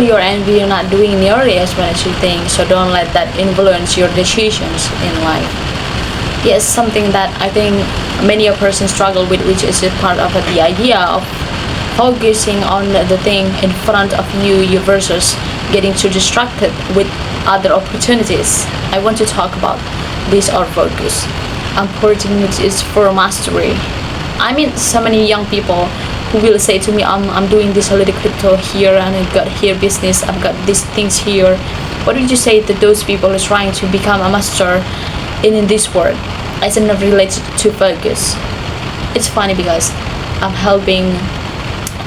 You're envy, you're not doing nearly as well as you think, so don't let that influence your decisions in life. Yes, something that I think many a person struggle with, which is a part of the idea of focusing on the thing in front of you versus getting too distracted with other opportunities. I want to talk about this or focus. Opportunities for mastery. I mean, so many young people who will say to me, I'm doing this a little crypto here and I got here business, I've got these things here. What would you say to those people who are trying to become a master in this world as in related to focus? It's funny because I'm helping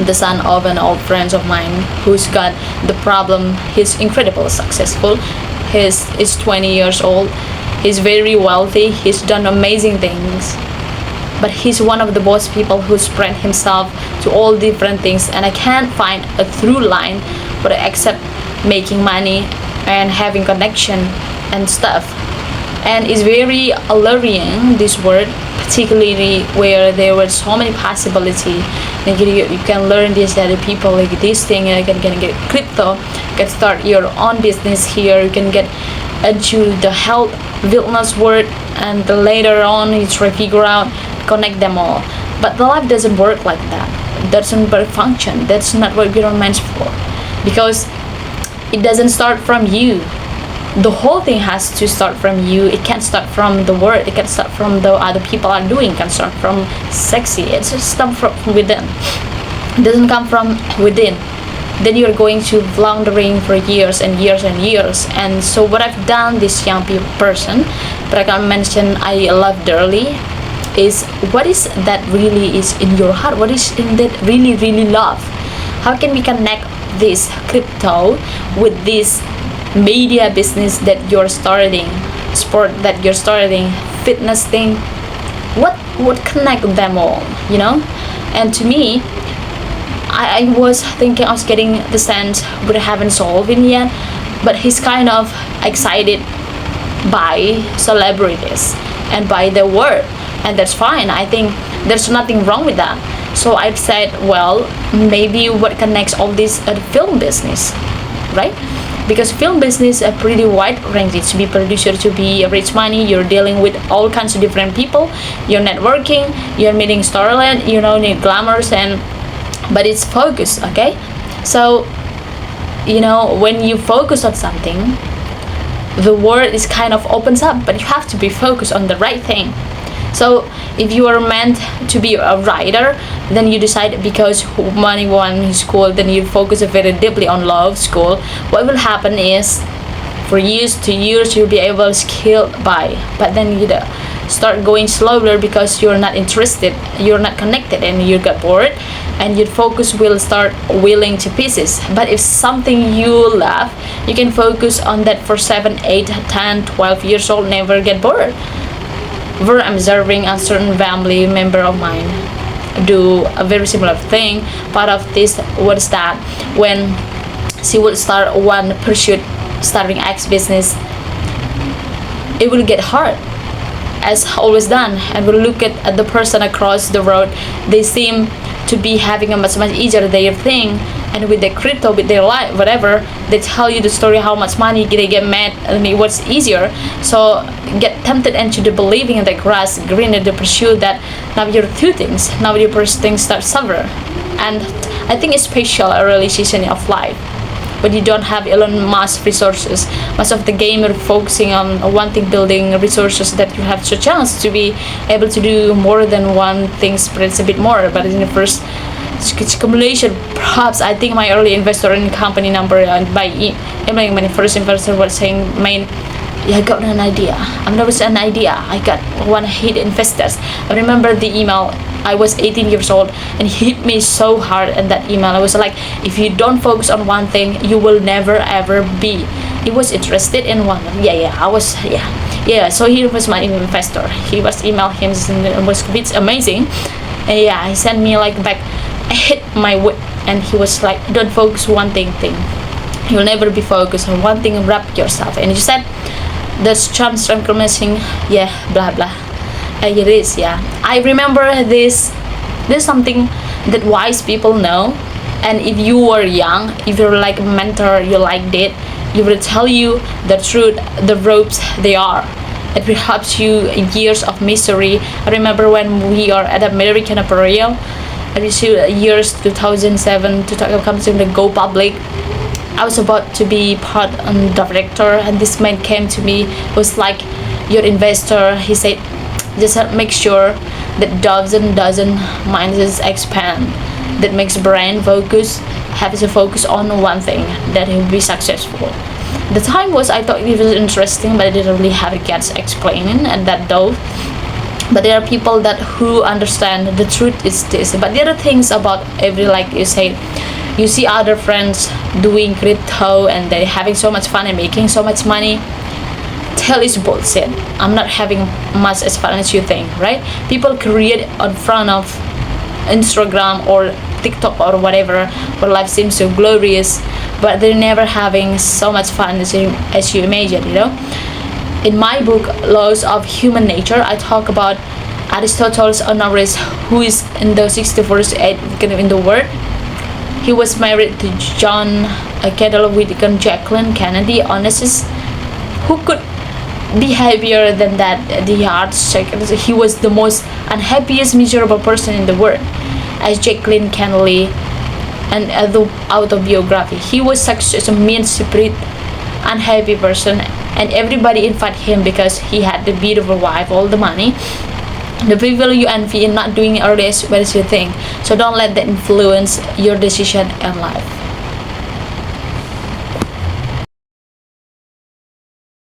the son of an old friend of mine who's got the problem. He's incredibly successful. He's 20 years old. He's very wealthy. He's done amazing things. But he's one of the most people who spread himself to all different things, and I can't find a through line but except making money and having connection and stuff. And it's very alluring, this word, particularly where there were so many possibility. Like you can learn this, that people like this thing, you can get crypto, you can start your own business here, you can get into the health wellness word, and later on you try to figure out connect them all. But the life doesn't work like that. Doesn't function. That's not what we're meant for, because it doesn't start from you. The whole thing has to start from you. It can't start from the word. It can't start from the other people are doing. It can start from sexy. It's just come from within. It doesn't come from within. Then you're going to floundering for years and years and years. And so what I've done, this young person, but I can mention I love dearly, is what is that really is in your heart? What is in that really love? How can we connect this crypto with this media business that you're starting, sport that you're starting, fitness thing? What would connect them all, you know? And to me, I was thinking I was getting the sense, but I haven't solved it yet. But he's kind of excited by celebrities and by the word, and that's fine. I think there's nothing wrong with that. So I've said, well, maybe what connects all this film business, right? Because film business is a pretty wide range. It's to be producer, to be rich money. You're dealing with all kinds of different people. You're networking. You're meeting starlet. You know, need glamours but it's focused, okay? So, you know, when you focus on something, the world is kind of opens up, but you have to be focused on the right thing. So if you are meant to be a writer, then you decide because money one is school, then you focus very deeply on love school. What will happen is for years to years you'll be able to skill by, but then you start going slower because you're not interested, you're not connected, and you get bored, and your focus will start wheeling to pieces. But if something you love, you can focus on that for 7, 8, 10, 12 years old, never get bored. We're observing a certain family member of mine do a very similar thing. Part of this was that when she would start one pursuit, starting X business, it will get hard, as always done. And we look at the person across the road, they seem to be having a much easier their thing, and with the crypto, with their life, whatever, they tell you the story how much money they get mad, and it was easier. So get tempted into the believing in the grass greener, the pursuit that now your two things, now your first things start suffer. And I think it's special early season of life, but you don't have Elon Musk resources. Most of the game are focusing on one thing, building resources that you have a chance to be able to do more than one thing, spreads a bit more. But in the first accumulation, perhaps I think my early investor in company number and by emailing my first investor was saying, "Man, yeah, I got an idea. There was an idea. I got one hit investors." I remember the email. I was 18 years old, and he hit me so hard in that email. I was like, if you don't focus on one thing, you will never ever be. He was interested in one. So he was my investor. He was email him, and it was it's amazing. And yeah, he sent me like back. I hit my whip, and he was like, don't focus one thing. You'll never be focused on one thing. Wrap yourself. And he said, there's chance I'm promising. Yeah, blah blah. It is, yeah. I remember this. There's something that wise people know. And if you were young, if you're like a mentor, you liked it, you will tell you the truth, the ropes they are. It will help you in years of misery. I remember when we are at American Apparel, I received years 2007 to come to the Go Public. I was about to be part and director, and this man came to me, was like your investor. He said, just make sure that dozen minds expand, that makes brand focus, have to focus on one thing, that he will be successful. The time was, I thought it was interesting, but I didn't really have it gets explaining and that though. But there are people that who understand the truth is this. But there are things about every, like you say, you see other friends doing crypto and they're having so much fun and making so much money. Tell is bullshit. I'm not having much as fun as you think, right? People create in front of Instagram or TikTok or whatever, where life seems so glorious, but they're never having so much fun as you imagine, you know. In my book Laws of Human Nature, I talk about Aristotle's Honoris, who is in the 61st age in the world. He was married to John Kendall with Jacqueline Kennedy Onassis, who could be happier than that. The heart check. He was the most unhappiest, miserable person in the world, as Jacqueline Kennedy and the autobiography. He was such a mean spirit, unhappy person, and everybody invited him because he had the beautiful wife, all the money. The people you envy in not doing it always what is your thing. So don't let that influence your decision in life.